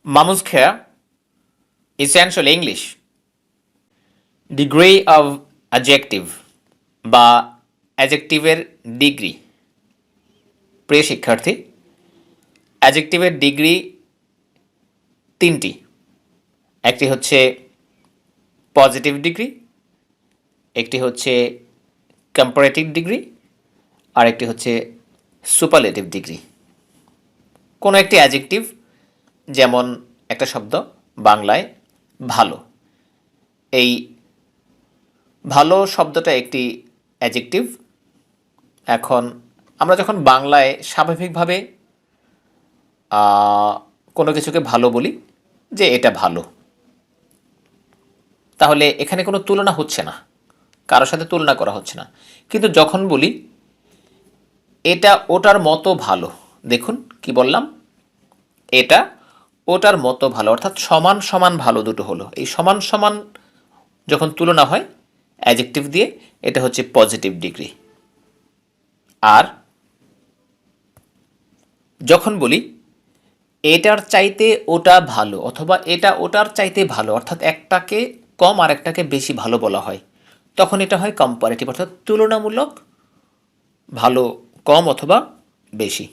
Mamuskaya, essential English. Degree of adjective বা অ্যাডজেক্টিভের degree. প্রিয় শিক্ষার্থী, অ্যাডজেক্টিভের ডিগ্রি তিনটি। একটি হচ্ছে পজিটিভ ডিগ্রি, একটি হচ্ছে কম্পারেটিভ ডিগ্রি, আর একটি হচ্ছে সুপারলেটিভ ডিগ্রি। কোনো একটি অ্যাডজেক্টিভ, যেমন একটা শব্দ বাংলায় ভালো, এই ভালো শব্দটা একটি অ্যাডজেক্টিভ। এখন আমরা যখন বাংলায় স্বাভাবিকভাবে কোনো কিছুকে ভালো বলি যে এটা ভালো, তাহলে এখানে কোনো তুলনা হচ্ছে না, কারোর সাথে তুলনা করা হচ্ছে না। কিন্তু যখন বলি এটা ওটার মতো ভালো, দেখুন কি বললাম, এটা ওটার মতো ভালো, অর্থাৎ সমান সমান ভালো দুটো হলো। এই সমান সমান যখন তুলনা হয় অ্যাডজেক্টিভ দিয়ে, এটা হচ্ছে পজিটিভ ডিগ্রি। আর যখন বলি এটার চাইতে ওটা ভালো, অথবা এটা ওটার চাইতে ভালো, অর্থাৎ একটাকে কম আর একটাকে বেশি ভালো বলা হয়, তখন এটা হয় কম্পারেটিভ, অর্থাৎ তুলনামূলক ভালো কম অথবা বেশি।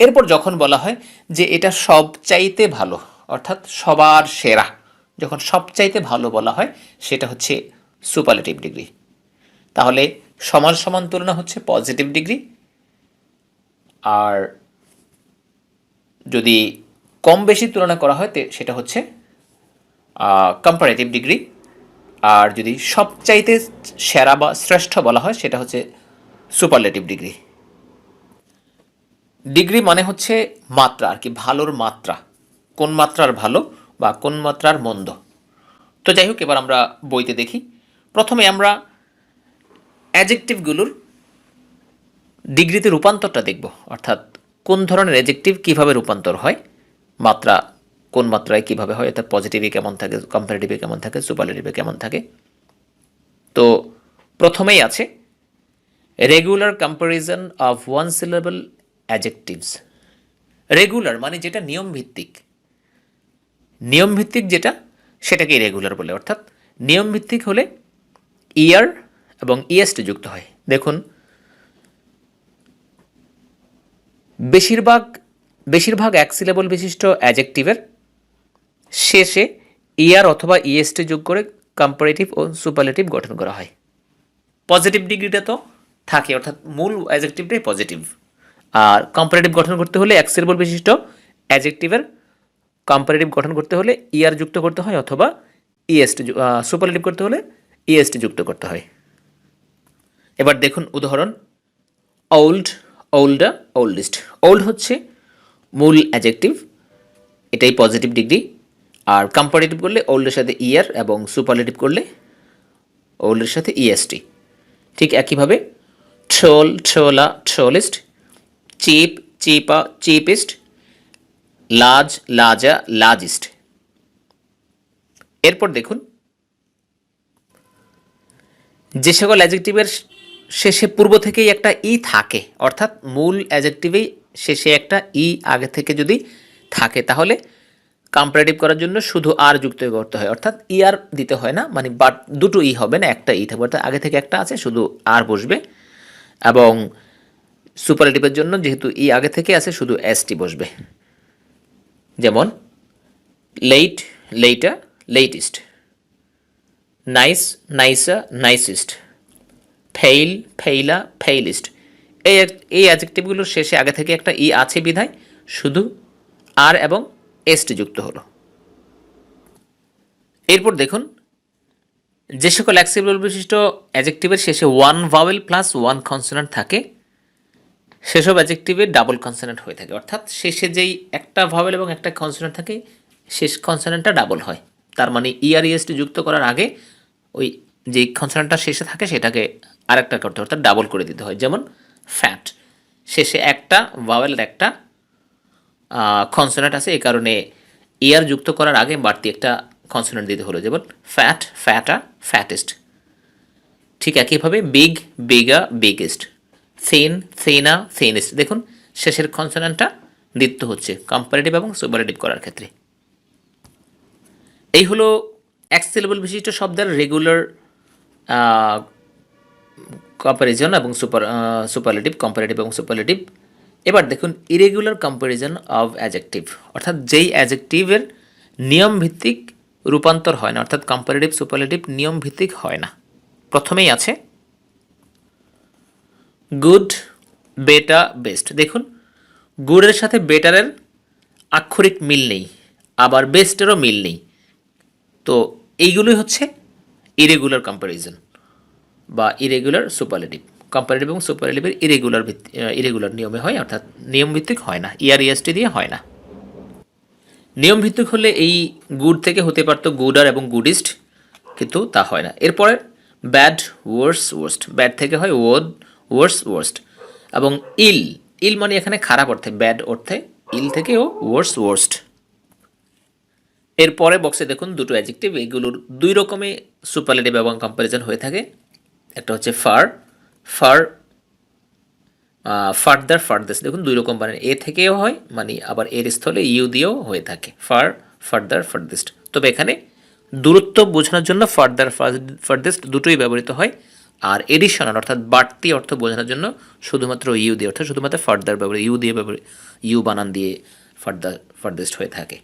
এরপর যখন বলা হয় যে এটা সবচাইতে ভালো, অর্থাৎ সবার সেরা, যখন সবচাইতে ভালো বলা হয় সেটা হচ্ছে সুপারলেটিভ ডিগ্রি। তাহলে সমান সমান তুলনা হচ্ছে পজিটিভ ডিগ্রি, আর যদি কম বেশি তুলনা করা হয় সেটা হচ্ছে কম্পারেটিভ ডিগ্রি। আর যদি সবচাইতে সেরা বা শ্রেষ্ঠ বলা হয় সেটা হচ্ছে সুপারলেটিভ ডিগ্রি। ডিগ্রি মানে হচ্ছে মাত্রা আর কি, ভালোর মাত্রা, কোন মাত্রার ভালো বা কোন মাত্রার মন্দ। তো যাই হোক, এবার আমরা বইতে দেখি। প্রথমে আমরা অ্যাডজেক্টিভগুলোর ডিগ্রিতে রূপান্তরটা দেখব, অর্থাৎ কোন ধরনের অ্যাডজেক্টিভ কীভাবে রূপান্তর হয়, মাত্রা কোন মাত্রায় কীভাবে হয়, অর্থাৎ পজিটিভে কেমন থাকে, কম্পারেটিভে কেমন থাকে, সুপারলেটিভে কেমন থাকে। তো প্রথমেই আছে regular comparison of one syllable adjectives. Regular মানে যেটা নিয়ম ভিত্তিক, নিয়ম ভিত্তিক যেটা সেটাকেই রেগুলার বলে। অর্থাৎ নিয়ম ভিত্তিক হলে ইয়ার এবং ইএসটি যুক্ত হয়। দেখুন, বেশিরভাগ এক সিলেবল বিশিষ্ট অ্যাডজেক্টিভের শেষে ইয়ার অথবা ইএসটি যোগ করে কম্পারেটিভ ও সুপারলেটিভ গঠন করা হয়। পজিটিভ ডিগ্রিটা তো থাকে, অর্থাৎ মূল অ্যাডজেক্টিভটাই পজিটিভ। আর কম্পারেটিভ গঠন করতে হলে এক সিলেবল বিশিষ্ট অ্যাডজেক্টিভের কম্পারেটিভ গঠন করতে হলে ইয়ার যুক্ত করতে হয়, অথবা ইএসটি, সুপারলেটিভ করতে হলে ইএসটি যুক্ত করতে হয়। এবার দেখুন উদাহরণ, ওল্ড, ওল্ডার, ওল্ডেস্ট। ওল্ড হচ্ছে মূল অ্যাডজেক্টিভ, এটাই পজিটিভ ডিগ্রি। আর কম্পারেটিভ করলে ওল্ডের সাথে ইয়ার, এবং সুপারলেটিভ করলে ওল্ডের সাথে ইএসটি। ঠিক একইভাবে ট্রোল, ট্রোলা, ট্রোলিস্ট, cheap, cheaper, cheapest, large, larger, largest. এরপর দেখুন, যে সকল অ্যাডজেক্টিভের শেষে পূর্ব থেকেই একটা ই থাকে, অর্থাৎ মূল অ্যাডজেক্টিভেই শেষে একটা ই আগে থেকে যদি থাকে, তাহলে কম্পারেটিভ করার জন্য শুধু আর যুক্ত করতে হয়, অর্থাৎ ই আর দিতে হয় না, মানে বাট দুটো ই হবে না, একটা ই থাকবে, অর্থাৎ আগে থেকে একটা আছে, শুধু আর বসবে। এবং সুপারলেটিভের জন্য যেহেতু ই আগে থেকে আছে, শুধু এসটি বসবে। যেমন late, later, latest, nice, nicer, nicest, ফেইল, ফেইলা, ফেইলিস্ট। এই অ্যাডজেক্টিভগুলোর শেষে আগে থেকে একটা ই আছে বিধায় শুধু আর এবং এসটি যুক্ত হলো। এরপর দেখুন, যে সকল এক সিলেবল বিশিষ্ট অ্যাডজেক্টিভের শেষে one vowel plus one consonant থাকে, সেসব অ্যাডজেক্টিভে ডাবল কনসোনেন্ট হয়ে থাকে। অর্থাৎ শেষে যেই একটা ভাওয়েল এবং একটা কনসোনেন্ট থাকে, শেষ কনসোনেন্টটা ডাবল হয়। তার মানে ইআর ইএসটি যুক্ত করার আগে ওই যে কনসোনেন্টটা শেষে থাকে সেটাকে আরেকটা করতে হয়, অর্থাৎ ডাবল করে দিতে হয়। যেমন ফ্যাট, শেষে একটা ভাওয়েলের একটা কনসোনেন্ট আছে, এই কারণে ইয়ার যুক্ত করার আগে বাড়তি একটা কনসোনেন্ট দিতে হলো। যেমন ফ্যাট, ফ্যাটা, ফ্যাটেস্ট। ঠিক একইভাবে big, bigger, biggest, thin, thinner, thinnest. দেখুন শেষের কনসোনেন্টটা দ্বিত্ব হচ্ছে কম্পারেটিভ এবং সুপারলেটিভ করার ক্ষেত্রে। এই হলো এক সিলেবল বিশিষ্ট শব্দের রেগুলার কম্প্যারিজন এবং সুপারলেটিভ, কম্পারেটিভ এবং সুপারলেটিভ। এবার দেখুন ইরেগুলার কম্প্যারিজন অফ অ্যাজেক্টিভ, অর্থাৎ যেই অ্যাজেক্টিভের নিয়ম ভিত্তিক রূপান্তর হয় না, অর্থাৎ কম্পারেটিভ সুপারলেটিভ নিয়ম ভিত্তিক হয় না। প্রথমেই আছে গুড, বেটা, বেস্ট। দেখুন গুডের সাথে বেটারের আক্ষরিক মিল নেই, আবার বেস্টেরও মিল নেই। তো এইগুলোই হচ্ছে ইরেগুলার কম্প্যারিজন বা ইরেগুলার সুপারলেটিভ। কম্পারেটিভ এবং সুপারলেটিভের ইরেগুলার নিয়মে হয়, অর্থাৎ নিয়ম ভিত্তিক হয় না, ইএসটি দিয়ে হয় না। নিয়ম ভিত্তিক হলে এই গুড থেকে হতে পারতো গুডার এবং গুডিস্ট, কিন্তু তা হয় না। এরপরে ব্যাড, ওয়ার্স, ওয়ার্স্ট। ব্যাড থেকে হয় ওয়ার্স, ওয়ার্স্ট। এবং ইল, ইল মানে এখানে খারাপ অর্থে, ব্যাড অর্থে, ইল থেকেও ওয়ার্স, ওয়ার্স্ট। এরপরে বক্সে দেখুন দুটো অ্যাডজেক্টিভ, এগুলোর দুই রকমে সুপারলেটিভ এবং কম্প্যারিজন হয়ে থাকে। একটা হচ্ছে ফার, ফার্দার, ফার্দেস্ট। দেখুন দুই রকম বানান, এ থেকেও হয় মানে, আবার এর স্থলে ইউ দিয়েও হয়ে থাকে, ফার্দার, ফার্দেস্ট। তবে এখানে দূরত্ব বোঝানোর জন্য ফার্দার, ফার্দেস্ট দুটোই ব্যবহৃত হয়। আর এডিশনাল অর্থাৎ বাড়তি অর্থ বোঝানোর জন্য শুধুমাত্র ইউ দিয়ে, অর্থাৎ শুধুমাত্র ফার্দার ব্যবহার, ইউ বানান দিয়ে ফার্দার, ফার্দেস্ট হয়ে থাকে।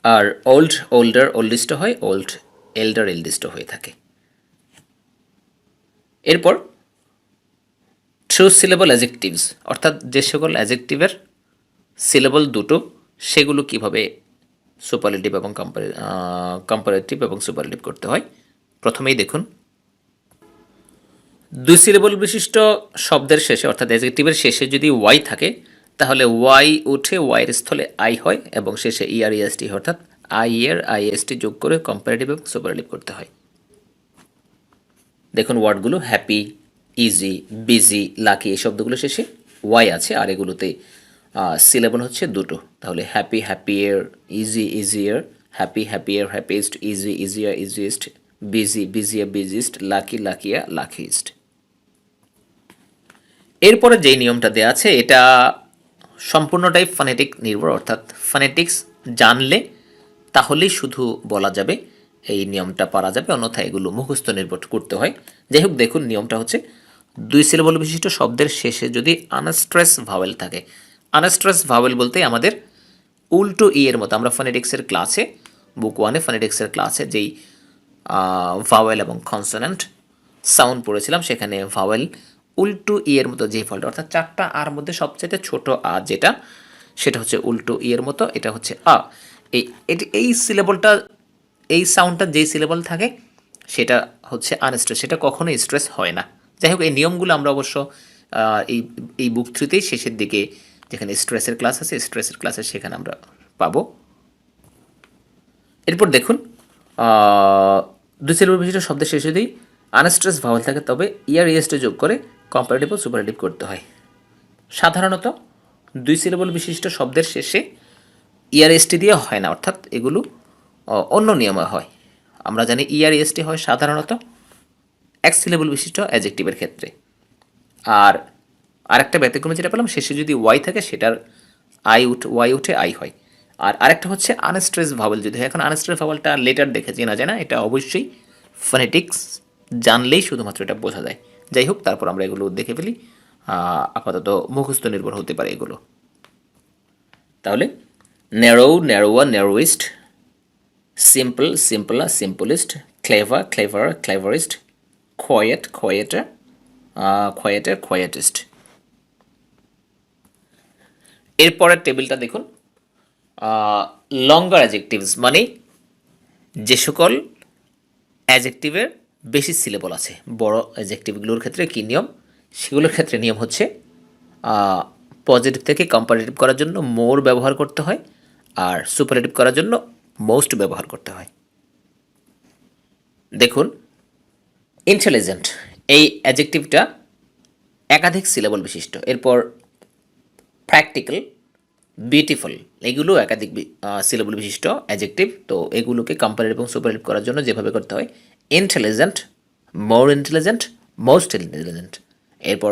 আর ওল্ড, ওল্ডার, ওল্ডেস্ট হয়, ওল্ড, এল্ডার, এল্ডেস্ট হয়ে থাকে। এরপর ট্রু সিলেবল অ্যাজেক্টিভস, অর্থাৎ যে সকল অ্যাজেক্টিভের সিলেবল দুটো, সেগুলো কিভাবে সুপারলেটিভ এবং কম্পারেটিভ এবং সুপারলেটিভ করতে হয়। প্রথমেই দেখুন দুই সিলেবল বিশিষ্ট শব্দের শেষে, অর্থাৎ অ্যাজেক্টিভের শেষে যদি ওয়াই থাকে, তাহলে ওয়াই উঠে ওয়াইয়ের স্থলে আই হয় এবং শেষে ইআরইএসটি, অর্থাৎ আই এর আইএসটি যোগ করে কম্পারেটিভ এবং সুপারলেটিভ করতে হয়। দেখুন ওয়ার্ডগুলো হ্যাপি, ইজি, বিজি, লাকি, এই শব্দগুলো শেষে ওয়াই আছে, আর এগুলোতে সিলেবল হচ্ছে দুটো। তাহলে happy, happier, easy, easier, happy, happier, happiest, easy, easier, easiest, busy, busier, busiest, lucky, luckier, luckiest. এরপরে যেই নিয়মটা দেওয়া আছে এটা সম্পূর্ণটাই ফনেটিক নির্ভর, অর্থাৎ ফনেটিক্স জানলে তাহলেই শুধু বলা যাবে, এই নিয়মটা পারা যাবে, অন্যথায় এগুলো মুখস্থ নির্ভর করতে হয়। যাই হোক দেখুন নিয়মটা হচ্ছে দুই সিলেবল বিশিষ্ট শব্দের শেষে যদি আনস্ট্রেস ভাওয়েল থাকে, আনস্ট্রেস ভাওয়েল বলতে আমাদের উল্টো ই এর মতো, আমরা ফনেটিক্সের ক্লাসে, বুক ওয়ানে ফনেটিক্সের ক্লাসে যেই ভাওয়েল এবং কনসোনেন্ট সাউন্ড পড়েছিলাম, সেখানে ভাওয়েল উল্টো ই এর মতো যে ফলটা, অর্থাৎ চারটা আর মধ্যে সবচেয়ে ছোট আ যেটা, সেটা হচ্ছে উল্টো ই এর মতো, এটা হচ্ছে আ। এই সিলেবলটা, এই সাউন্ডটা যেই সিলেবল থাকে সেটা হচ্ছে আনস্ট্রেস, সেটা কখনোই স্ট্রেস হয় না। যাই হোক এই নিয়মগুলো আমরা অবশ্য এই এই বুক থ্রিতেই শেষের দিকে যেখানে স্ট্রেসের ক্লাস আছে, স্ট্রেসের ক্লাসে সেখানে আমরা পাবো। এরপর দেখুন দুই সিলেবল বিশিষ্ট শব্দের শেষে যদি আনস্ট্রেস ভাওয়েল থাকে তবে ইআরইএসটি যোগ করে কম্পারেটিভ ও সুপারলেটিভ করতে হয়। সাধারণত দুই সিলেবল বিশিষ্ট শব্দের শেষে ইআরএসটি দিয়ে হয় না, অর্থাৎ এগুলো অন্য নিয়মে হয়। আমরা জানি ইআরএসটি হয় সাধারণত এক সিলেবল বিশিষ্ট অ্যাডজেক্টিভের ক্ষেত্রে। আর আরেকটা ব্যতিক্রমে যেটা পেলাম, শেষে যদি ওয়াই থাকে সেটার ওয়াই উঠে আই হয়। আর আরেকটা হচ্ছে আনস্ট্রেস ভাওয়েল যদি হয়। এখন আনস্ট্রেস ভাওয়েলটা লেটার দেখে চেনা যায় না, এটা অবশ্যই ফনেটিক্স জানলেই শুধুমাত্র এটা বোঝা যায়। যাই হোক তারপর আমরা এগুলো দেখে ফেলি, আপাতত মুখস্থ নির্ভর হতে পারে এগুলো। তাহলে narrow, narrower, narrowest, simple, simpler, simplest, clever, clever, cleverest, quiet, quieter, quieter, quietest. এরপরের টেবিলটা দেখুন, লঙ্গার অ্যাডজেক্টিভস মানে যে সকল অ্যাডজেক্টিভের বেশি সিলেবল আছে, বড় অ্যাডজেক্টিভগুলোর ক্ষেত্রে কী নিয়ম, সেগুলোর ক্ষেত্রে নিয়ম হচ্ছে পজিটিভ থেকে কম্পারেটিভ করার জন্য মোর ব্যবহার করতে হয়, আর সুপারলেটিভ করার জন্য মোস্ট ব্যবহার করতে হয়। দেখুন ইন্টেলিজেন্ট, এই অ্যাডজেক্টিভটা একাধিক সিলেবল বিশিষ্ট। এরপর প্র্যাকটিক্যাল, বিউটিফুল, এগুলো একাধিক সিলেবল বিশিষ্ট অ্যাডজেক্টিভ। তো এগুলোকে কম্পারেটিভ এবং সুপারলেটিভ করার জন্য যেভাবে করতে হয়, intelligent, more intelligent, most intelligent. এরপর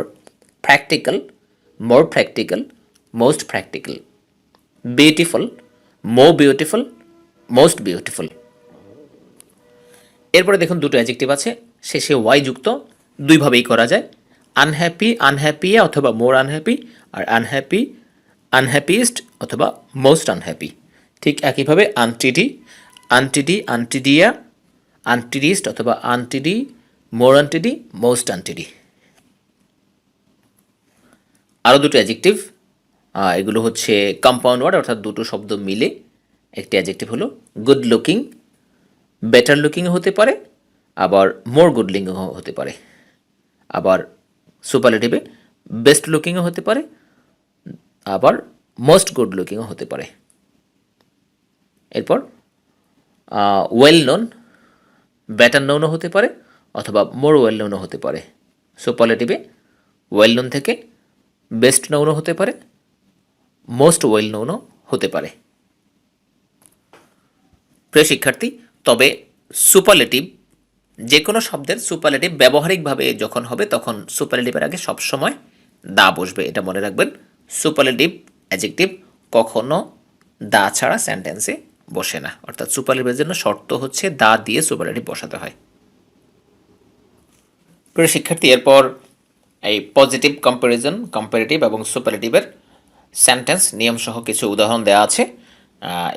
practical, more practical, most practical. Beautiful, more beautiful, most beautiful. এরপরে দেখুন দুটো অ্যাডজেক্টিভ আছে, শেষে ওয়াই যুক্ত, দুইভাবেই করা যায়। আনহ্যাপি, আনহ্যাপিয়া অথবা মোর আনহ্যাপি, আর আনহ্যাপি, আনহ্যাপিয়েস্ট অথবা মোস্ট আনহ্যাপি। ঠিক একইভাবে আনটিডি, আনটিডি, আনটিডিয়া, আনটিডিস্ট অথবা আনটিডি, মোর আনটিডি, মোস্ট আনটিডি। আরও দুটো অ্যাডজেক্টিভ, এগুলো হচ্ছে কম্পাউন্ড ওয়ার্ড, অর্থাৎ দুটো শব্দ মিলে একটি অ্যাডজেক্টিভ হলো গুড লুকিং। বেটার লুকিংও হতে পারে, আবার মোর গুড লুকিংও হতে পারে, আবার সুপারলেটিভে বেস্ট লুকিংও হতে পারে, আবার মোস্ট গুড লুকিংও হতে পারে। এরপর ওয়েল নোন, বেটার নোনও হতে পারে অথবা মোর ওয়েল নোনও হতে পারে। সুপারলেটিভে ওয়েল নোন থেকে বেস্ট নোনও হতে পারে, মোস্ট ওয়েল নোনও হতে পারে। প্রিয় শিক্ষার্থী, তবে সুপারলেটিভ, যে কোনো শব্দের সুপারলেটিভ ব্যবহারিকভাবে যখন হবে তখন সুপারলেটিভের আগে সবসময় দা বসবে, এটা মনে রাখবেন। সুপারলেটিভ অ্যাডজেক্টিভ কখনো দা ছাড়া সেন্টেন্সে বসে না, অর্থাৎ সুপারলেটিভের জন্য শর্ত হচ্ছে দা দিয়ে সুপারলেটিভ বসাতে হয়। প্রিয় শিক্ষার্থী, এরপর এই পজিটিভ কম্প্যারিজন, কম্পারেটিভ এবং সুপারলেটিভের সেন্টেন্স নিয়মসহ কিছু উদাহরণ দেওয়া আছে,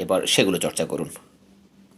এবার সেগুলো চর্চা করুন।